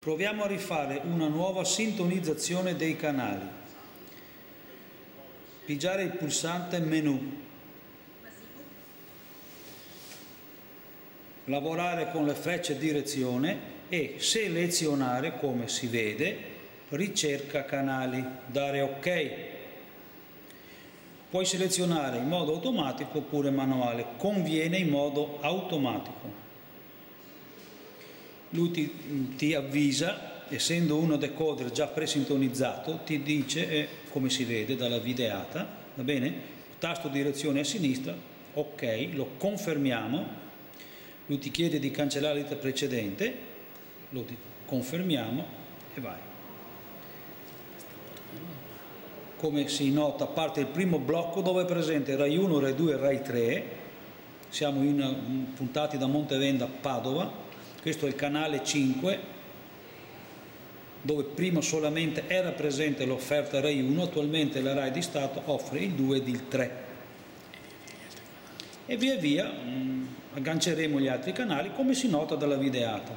Proviamo a rifare una nuova sintonizzazione dei canali. Pigiare il pulsante menu. Lavorare con le frecce direzione e selezionare, come si vede, ricerca canali, dare ok. Puoi selezionare in modo automatico oppure manuale, conviene in modo automatico. Lui ti avvisa, essendo uno decoder già presintonizzato, ti dice, come si vede dalla videata, va bene? Tasto direzione a sinistra, ok, lo confermiamo, lui ti chiede di cancellare l'iter precedente, lo confermiamo e vai. Come si nota, parte il primo blocco dove è presente Rai 1, Rai 2 e Rai 3, siamo puntati da Montevenda a Padova. Questo è il canale 5, dove prima solamente era presente l'offerta Rai 1, attualmente la Rai di Stato offre il 2 ed il 3. E via via agganceremo gli altri canali, come si nota dalla videata.